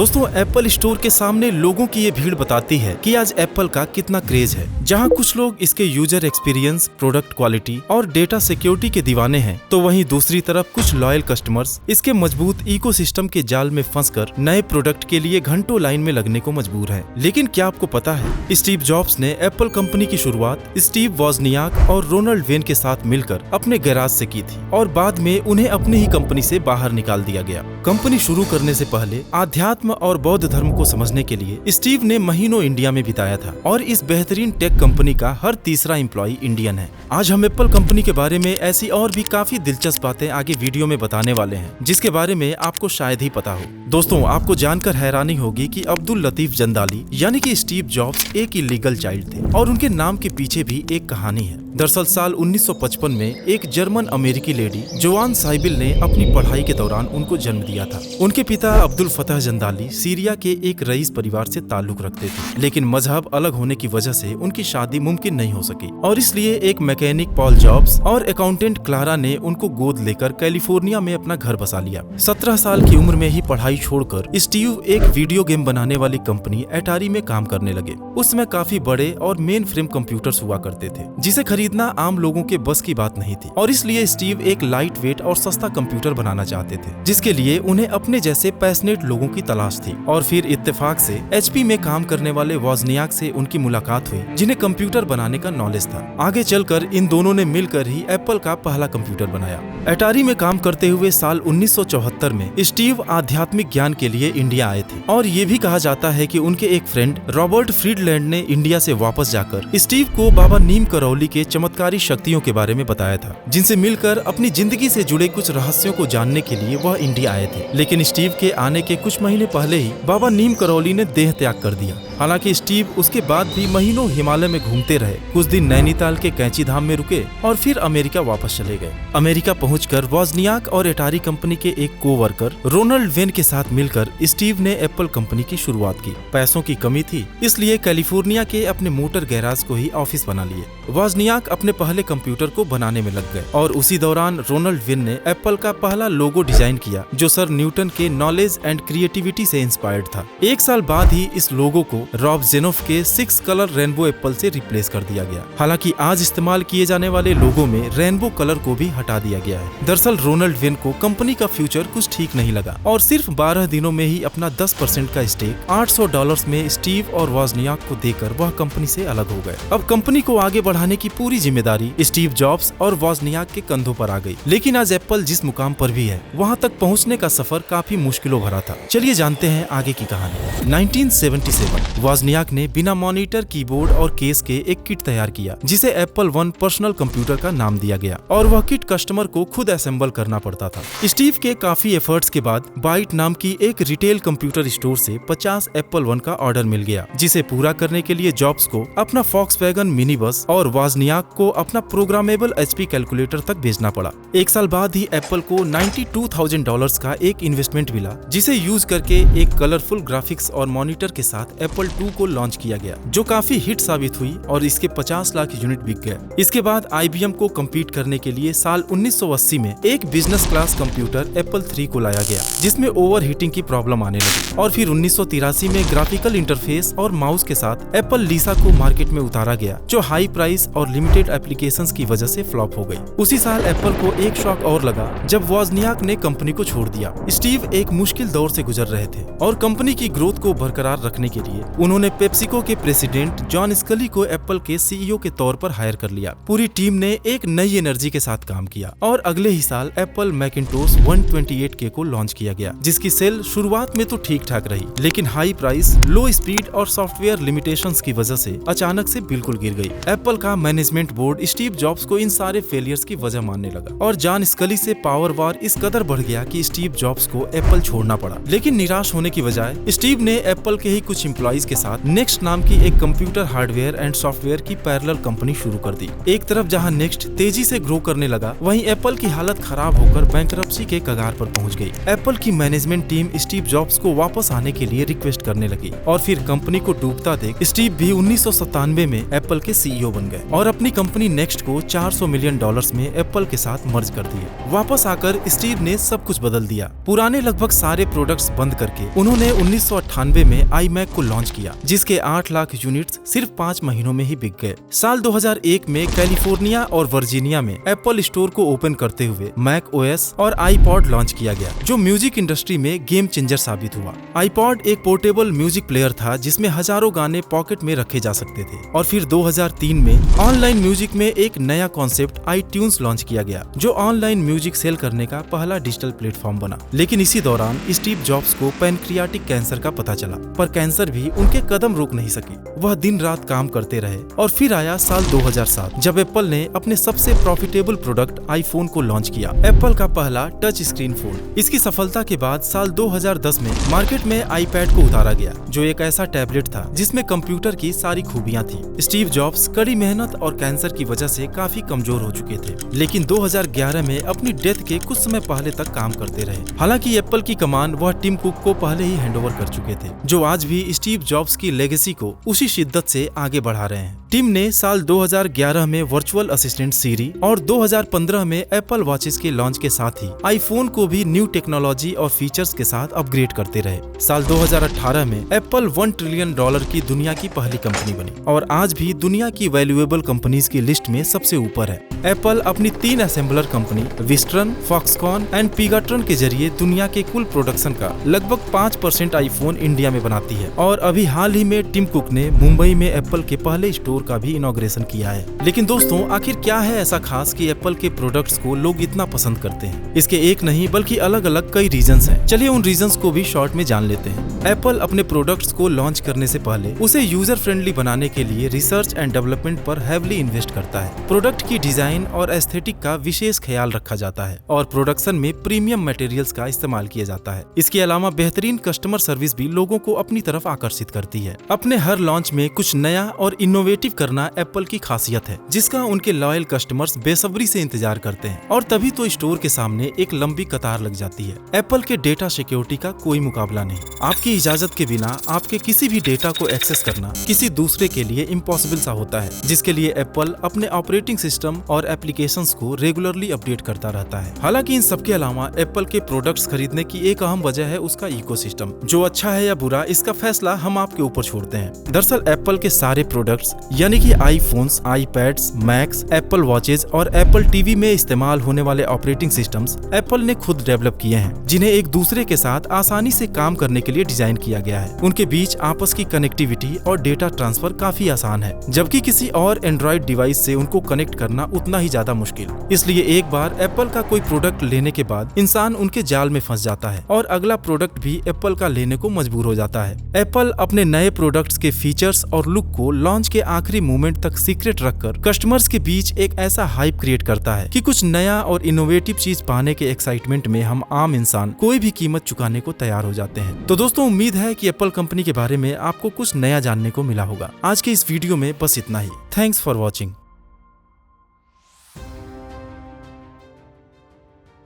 दोस्तों, Apple store के सामने लोगों की ये भीड़ बताती है कि आज एप्पल का कितना क्रेज है। जहां कुछ लोग इसके यूजर एक्सपीरियंस, प्रोडक्ट क्वालिटी और डेटा सिक्योरिटी के दीवाने हैं, तो वहीं दूसरी तरफ कुछ लॉयल कस्टमर्स इसके मजबूत इकोसिस्टम के जाल में फंसकर नए प्रोडक्ट के लिए घंटों लाइन में लगने को मजबूर हैं। लेकिन क्या आपको पता है, स्टीव जॉब्स ने एप्पल कंपनी की शुरुआत स्टीव वॉजनियाक और रोनाल्ड वेन के साथ मिलकर अपने गैराज से की थी और बाद में उन्हें अपनी ही कंपनी से बाहर निकाल दिया गया। कंपनी शुरू करने से पहले आध्यात्म और बौद्ध धर्म को समझने के लिए स्टीव ने महीनों इंडिया में बिताया था और इस बेहतरीन टेक कंपनी का हर तीसरा एम्प्लॉय इंडियन है। आज हम एप्पल कंपनी के बारे में ऐसी और भी काफी दिलचस्प बातें आगे वीडियो में बताने वाले हैं, जिसके बारे में आपको शायद ही पता हो। दोस्तों, आपको जानकर हैरानी होगी कि अब्दुल लतीफ जंदाली यानी कि स्टीव जॉब्स एक इलीगल चाइल्ड थे और उनके नाम के पीछे भी एक कहानी है। दरअसल साल 1955 में एक जर्मन अमेरिकी लेडी जोआन साइबिल ने अपनी पढ़ाई के दौरान उनको जन्म दिया था। उनके पिता अब्दुल फतह जंदाली सीरिया के एक रईस परिवार से ताल्लुक रखते थे, लेकिन मजहब अलग होने की वजह से उनकी शादी मुमकिन नहीं हो सकी और इसलिए एक मैकेनिक पॉल जॉब्स और अकाउंटेंट क्लारा ने उनको गोद लेकर कैलिफोर्निया में अपना घर बसा लिया। 17 साल की उम्र में ही पढ़ाई छोड़कर स्टीव एक वीडियो गेम बनाने वाली कंपनी एटारी में काम करने लगे। उस समय काफी बड़े और मेन फ्रेम कंप्यूटर्स हुआ करते थे, जिसे खरीदना आम लोगों के बस की बात नहीं थी और इसलिए स्टीव एक लाइट वेट और सस्ता कंप्यूटर बनाना चाहते थे, जिसके लिए उन्हें अपने जैसे पैशनेट लोगों की तलाश थी। और फिर इत्तेफाक से एचपी में काम करने वाले वॉजनियाक से उनकी मुलाकात हुई, जिन्हें कंप्यूटर बनाने का नॉलेज था। आगे चलकर इन दोनों ने मिलकर ही एप्पल का पहला कंप्यूटर बनाया। एटारी में काम करते हुए साल 1974 में स्टीव आध्यात्मिक ज्ञान के लिए इंडिया आए थे और ये भी कहा जाता है कि उनके एक फ्रेंड रॉबर्ट फ्रीडलैंड ने इंडिया से वापस जाकर स्टीव को बाबा नीम करौली के चमत्कारी शक्तियों के बारे में बताया था, जिनसे मिलकर अपनी जिंदगी से जुड़े कुछ रहस्यों को जानने के लिए वह इंडिया आए थे। लेकिन स्टीव के आने के कुछ महीने पहले ही बाबा नीम करौली ने देह त्याग कर दिया। हालांकि स्टीव उसके बाद भी महीनों हिमालय में घूमते रहे, कुछ दिन नैनीताल के कैंची धाम में रुके और फिर अमेरिका वापस चले गए। अमेरिका पहुंचकर वॉजनियाक और एटारी कंपनी के एक कोवर्कर रोनाल्ड वेन के साथ मिलकर स्टीव ने एप्पल कंपनी की शुरुआत की। पैसों की कमी थी, इसलिए कैलिफोर्निया के अपने मोटर गैराज को ही ऑफिस बना लिए। वॉजनियाक अपने पहले कंप्यूटर को बनाने में लग गए और उसी दौरान रोनाल्ड वेन ने एप्पल का पहला लोगो डिजाइन किया, जो सर न्यूटन के नॉलेज एंड क्रिएटिविटी से इंस्पायर्ड था। एक साल बाद ही इस लोगो को रॉब जेनोफ के 6 कलर रेनबो एप्पल से रिप्लेस कर दिया गया। हालांकि आज इस्तेमाल किए जाने वाले लोगो में रेनबो कलर को भी हटा दिया गया है। दरअसल रोनाल्ड वेन को कंपनी का फ्यूचर कुछ ठीक नहीं लगा और सिर्फ 12 दिनों में ही अपना 10% का स्टेक $800 में स्टीव और वॉजनियाक को देकर वह कंपनी से अलग हो गए। अब कंपनी को आगे बढ़ाने की पूरी जिम्मेदारी स्टीव जॉब्स और वॉजनियाक के कंधों पर आ गई। लेकिन आज एप्पल जिस मुकाम पर भी है, वहां तक पहुंचने का सफर काफी मुश्किलों भरा था। चलिए जानते हैं आगे की कहानी। 1977 वॉजनियाक ने बिना मॉनिटर, कीबोर्ड और केस के एक किट तैयार किया, जिसे एप्पल वन पर्सनल कंप्यूटर का नाम दिया गया और वह किट कस्टमर को खुद असेंबल करना पड़ता था। स्टीव के काफी एफर्ट्स के बाद बाइट नाम की एक रिटेल कंप्यूटर स्टोर से 50 एप्पल वन का ऑर्डर मिल गया, जिसे पूरा करने के लिए जॉब्स को अपना फॉक्सवैगन मिनी बस और वॉजनियाक को अपना प्रोग्रामेबल एचपी कैलकुलेटर तक भेजना पड़ा। एक साल बाद ही एप्पल को $92,000 का एक इन्वेस्टमेंट मिला, जिसे यूज करके एक कलरफुल ग्राफिक्स और मॉनिटर के साथ एप्पल 2 को लॉन्च किया गया, जो काफी हिट साबित हुई और इसके 50 लाख यूनिट बिक गए। इसके बाद IBM को कम्पीट करने के लिए साल 1980 में एक बिजनेस क्लास कंप्यूटर एप्पल 3 को लाया गया, जिसमें ओवर हीटिंग की प्रॉब्लम आने लगी और फिर 1983 में ग्राफिकल इंटरफेस और माउस के साथ एप्पल लीसा को मार्केट में उतारा गया, जो हाई प्राइस और लिमिटेड एप्लीकेशंस की वजह से फ्लॉप हो गई। उसी साल एप्पल को एक शॉक और लगा जब वॉजनियाक ने कंपनी को छोड़ दिया। स्टीव एक मुश्किल दौर से गुजर रहे थे और कंपनी की ग्रोथ को बरकरार रखने के लिए उन्होंने पेप्सिको के प्रेसिडेंट जॉन स्कली को एप्पल के CEO के तौर पर हायर कर लिया। पूरी टीम ने एक नई एनर्जी के साथ काम किया और अगले ही साल एप्पल मैकिंटोश 128K को लॉन्च किया गया, जिसकी सेल शुरुआत में तो ठीक ठाक रही, लेकिन हाई प्राइस, लो स्पीड और सॉफ्टवेयर लिमिटेशंस की वजह से अचानक से बिल्कुल गिर गई। एप्पल का मैनेजमेंट बोर्ड स्टीव जॉब्स को इन सारे फेलियर्स की वजह मानने लगा और जॉन स्कली से पावर वार इस कदर बढ़ गया कि स्टीव जॉब्स को एप्पल छोड़ना पड़ा। लेकिन निराश होने की बजाय स्टीव ने एप्पल के ही कुछ एम्प्लॉइज डिवाइस के साथ नेक्स्ट नाम की एक कंप्यूटर हार्डवेयर एंड सॉफ्टवेयर की पैरेलल कंपनी शुरू कर दी। एक तरफ जहां नेक्स्ट तेजी से ग्रो करने लगा, वहीं एप्पल की हालत खराब होकर बैंकरप्सी के कगार पर पहुंच गई। एप्पल की मैनेजमेंट टीम स्टीव जॉब्स को वापस आने के लिए रिक्वेस्ट करने लगी और फिर कंपनी को डूबता देख स्टीव भी 1997 में एप्पल के सीईओ बन गए और अपनी कंपनी नेक्स्ट को $400 मिलियन में एप्पल के साथ मर्ज कर दिए। वापस आकर स्टीव ने सब कुछ बदल दिया। पुराने लगभग सारे प्रोडक्ट्स बंद करके उन्होंने 1998 में iMac को लॉन्च किया, जिसके 8 लाख यूनिट्स सिर्फ 5 महीनों में ही बिक गए। साल 2001 में कैलिफोर्निया और वर्जीनिया में एप्पल स्टोर को ओपन करते हुए मैक ओएस और आईपॉड लॉन्च किया गया, जो म्यूजिक इंडस्ट्री में गेम चेंजर साबित हुआ। आईपॉड एक पोर्टेबल म्यूजिक प्लेयर था जिसमें हजारों गाने पॉकेट में रखे जा सकते थे। और फिर 2003 में ऑनलाइन म्यूजिक में एक नया कॉन्सेप्ट iTunes लॉन्च किया गया, जो ऑनलाइन म्यूजिक सेल करने का पहला डिजिटल प्लेटफॉर्म बना। लेकिन इसी दौरान स्टीव जॉब्स को पैनक्रियाटिक कैंसर का पता चला, पर कैंसर भी उनके कदम रोक नहीं सकी। वह दिन रात काम करते रहे और फिर आया साल 2007, जब एप्पल ने अपने सबसे प्रॉफिटेबल प्रोडक्ट आईफोन को लॉन्च किया, एप्पल का पहला टच स्क्रीन फोन। इसकी सफलता के बाद साल 2010 में मार्केट में आईपैड को उतारा गया, जो एक ऐसा टैबलेट था जिसमें कंप्यूटर की सारी खूबियां थी। स्टीव जॉब्स कड़ी मेहनत और कैंसर की वजह से काफी कमजोर हो चुके थे, लेकिन 2011 में अपनी डेथ के कुछ समय पहले तक काम करते रहे। हालांकि एप्पल की कमान वह टिम कुक को पहले ही हैंडओवर कर चुके थे, जो आज भी स्टीव जॉब्स की लेगेसी को उसी शिद्दत से आगे बढ़ा रहे हैं। टिम ने साल 2011 में वर्चुअल असिस्टेंट सीरी और 2015 में एप्पल वॉचेस के लॉन्च के साथ ही आईफोन को भी न्यू टेक्नोलॉजी और फीचर्स के साथ अपग्रेड करते रहे। साल 2018 में एप्पल $1 ट्रिलियन की दुनिया की पहली कंपनी बनी और आज भी दुनिया की वैल्यूएबल कंपनीज की लिस्ट में सबसे ऊपर है। एप्पल अपनी 3 असेंबलर कंपनी विस्ट्रन, फॉक्सकॉन एंड पिगाट्रन के जरिए दुनिया के कुल प्रोडक्शन का लगभग 5% आईफोन इंडिया में बनाती है। और अभी हाल ही में टिम कुक ने मुंबई में एप्पल के पहले स्टोर का भी इनॉग्रेशन किया है। लेकिन दोस्तों, आखिर क्या है ऐसा खास कि एप्पल के प्रोडक्ट्स को लोग इतना पसंद करते हैं? इसके एक नहीं बल्कि अलग अलग कई रीजंस हैं। चलिए उन रीजंस को भी शॉर्ट में जान लेते हैं। एप्पल अपने प्रोडक्ट्स को लॉन्च करने से पहले उसे यूजर फ्रेंडली बनाने के लिए रिसर्च एंड डेवलपमेंट पर हेवली इन्वेस्ट करता है। प्रोडक्ट की डिजाइन और एस्थेटिक का विशेष ख्याल रखा जाता है और प्रोडक्शन में प्रीमियम मटेरियल्स का इस्तेमाल किया जाता है। इसके अलावा बेहतरीन कस्टमर सर्विस भी लोगों को अपनी तरफ आकर्षित करती है। अपने हर लॉन्च में कुछ नया और इनोवेटिव करना एप्पल की खासियत है, जिसका उनके लॉयल कस्टमर्स बेसब्री से इंतजार करते हैं। और तभी तो स्टोर के सामने एक लंबी कतार लग जाती है। एप्पल के डेटा सिक्योरिटी का कोई मुकाबला नहीं। आपकी इजाजत के बिना आपके किसी भी डेटा को एक्सेस करना किसी दूसरे के लिए इम्पॉसिबल सा होता है, जिसके लिए एप्पल अपने ऑपरेटिंग सिस्टम और एप्लीकेशंस को रेगुलरली अपडेट करता रहता है। हालांकि इन सबके अलावा एप्पल के प्रोडक्ट्स खरीदने की एक अहम वजह है उसका इकोसिस्टम। जो अच्छा है या बुरा, इसका फैसला हम आपके ऊपर छोड़ते हैं। दरअसल एप्पल के सारे प्रोडक्ट्स यानी कि iPhones, iPads, max, Apple watches और एप्पल टीवी में इस्तेमाल होने वाले ऑपरेटिंग सिस्टम्स एप्पल ने खुद डेवलप किए हैं, जिन्हें एक दूसरे के साथ आसानी से काम करने के लिए डिजाइन किया गया है। उनके बीच आपस की कनेक्टिविटी और डेटा ट्रांसफर काफी आसान है, जबकि किसी और एंड्रॉइड डिवाइस से उनको कनेक्ट करना उतना ही ज्यादा मुश्किल। इसलिए एक बार एप्पल का कोई प्रोडक्ट लेने के बाद इंसान उनके जाल में फंस जाता है और अगला प्रोडक्ट भी एप्पल का लेने को मजबूर हो जाता है। एप्पल अपने नए प्रोडक्ट्स के फीचर्स और लुक को लॉन्च के आखिरी मोमेंट तक सीक्रेट रखकर कस्टमर्स के बीच एक ऐसा हाइप क्रिएट करता है कि कुछ नया और इनोवेटिव चीज पाने के एक्साइटमेंट में हम आम इंसान कोई भी कीमत चुकाने को तैयार हो जाते हैं। तो दोस्तों, उम्मीद है कि एप्पल कंपनी के बारे में आपको कुछ नया जानने को मिला होगा। आज के इस वीडियो में बस इतना ही। Thanks for watching.